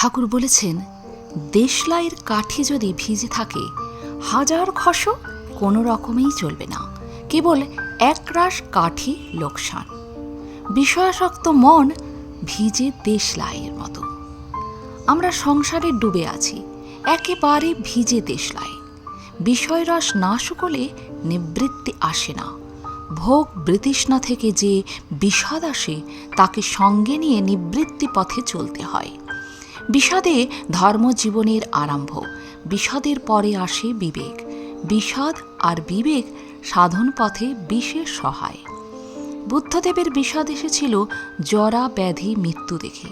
ঠাকুর বলেছেন, দেশলাইয়ের কাঠি যদি ভিজে থাকে, হাজার ঘষো কোনো রকমেই চলবে না, কেবল একরাশ কাঠি লোকসান। বিষয়াসক্ত মন ভিজে দেশলাইয়ের মতো। আমরা সংসারে ডুবে আছি, একেবারে ভিজে দেশলাই। বিষয়রস না শুকলে নিবৃত্তি আসে না। ভোগ বৃতৃষ্ণা থেকে যে বিষাদ আসে, তাকে সঙ্গে নিয়ে নিবৃত্তি পথে চলতে হয়। বিষাদে ধর্মজীবনের আরম্ভ, বিষাদের পরে আসে বিবেক। বিষাদ আর বিবেক সাধন পথে বিশেষ সহায়। বুদ্ধদেবের বিষাদ এসেছিল জরা ব্যাধি মৃত্যু দেখে।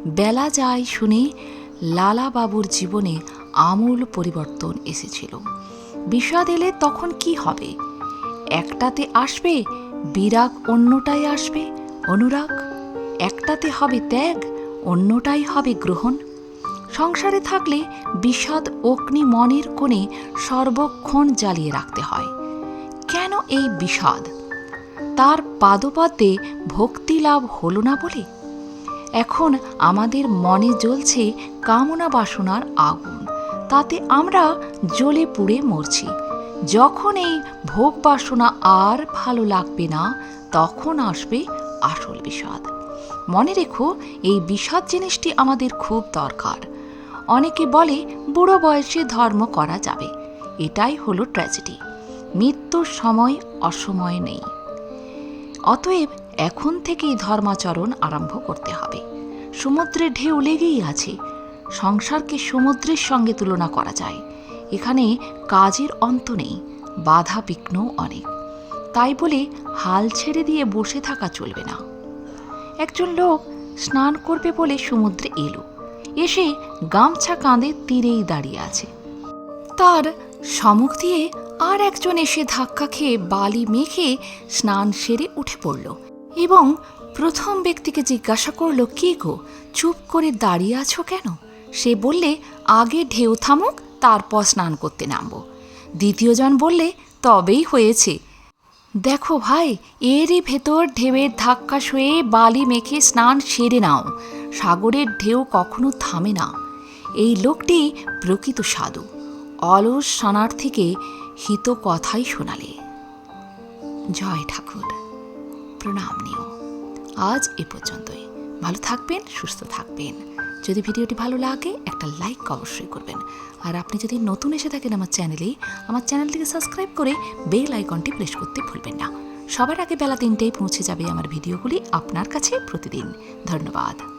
বেলা যায় শুনে লালাবাবুর জীবনে আমূল পরিবর্তন এসেছিল। বিষাদ এলে তখন কি হবে? একটাতে আসবে বিরাগ, অন্যটাই আসবে অনুরাগ। একটাতে হবে ত্যাগ, অন্যটাই হবে গ্রহণ। সংসারে থাকলে বিষাদ অগ্নি মনের কোণে সর্বক্ষণ জ্বালিয়ে রাখতে হয়। কেন এই বিষাদ? তার পাদপদ্মে ভক্তি লাভ হলো না বলে? এখন আমাদের মনে জ্বলছে কামনা বাসনার আগুন, তাতে আমরা জ্বলে পুড়ে মরছি। যখন এই ভোগ বাসনা আর ভালো লাগবে না, তখন আসবে আসল বিষাদ। মনে রেখো, এই বিষাদ জিনিসটি আমাদের খুব দরকার। অনেকে বলে বুড়ো বয়সে ধর্ম করা যাবে। এটাই হলো ট্র্যাজেডি। মৃত্যুর সময় অসময় নেই। অতএব এখন থেকেই ধর্মাচরণ আরম্ভ করতে হবে। সমুদ্রে ঢেউ লেগেই আছে। সংসারকে সমুদ্রের সঙ্গে তুলনা করা যায়। এখানে কাজের অন্ত নেই, বাধা বিঘ্নও অনেক। তাই বলে হাল ছেড়ে দিয়ে বসে থাকা চলবে না। একজন লোক স্নান করবে বলে সমুদ্রে এলো, এসে গামছা কাঁধে তীরেই দাঁড়িয়ে আছে। তার সম্মুখ দিয়ে আর একজন এসে ধাক্কা খেয়ে বালি মেখে স্নান সেরে উঠে পড়ল এবং প্রথম ব্যক্তিকে জিজ্ঞাসা করল, কি গো, চুপ করে দাঁড়িয়ে আছো কেন? সে বললে, আগে ঢেউ থামুক, তারপর স্নান করতে নামব। দ্বিতীয়জন বললে, তবেই হয়েছে। দেখো ভাই, এরই ভেতর ঢেউয়ের ধাক্কা সয়ে বালি মেখে স্নান সেরে নাও। সাগরের ঢেউ কখনো থামে না। এই লোকটি প্রকৃত সাধু। অলস শরণার্থীকে হিত কথাই শোনালে। জয় ঠাকুর, প্রণাম নিও। আজ এ পর্যন্তই। ভালো থাকবেন, সুস্থ থাকবেন। যদি ভিডিওটি ভালো লাগে, একটা লাইক অবশ্যই করবেন। আর আপনি যদি নতুন এসে থাকেন আমার চ্যানেলটিকে সাবস্ক্রাইব করে বেল আইকনটি প্রেস করতে ভুলবেন না। সবার আগে বেলা 3টায় পৌঁছে যাবে আমার ভিডিওগুলি আপনার কাছে প্রতিদিন। ধন্যবাদ।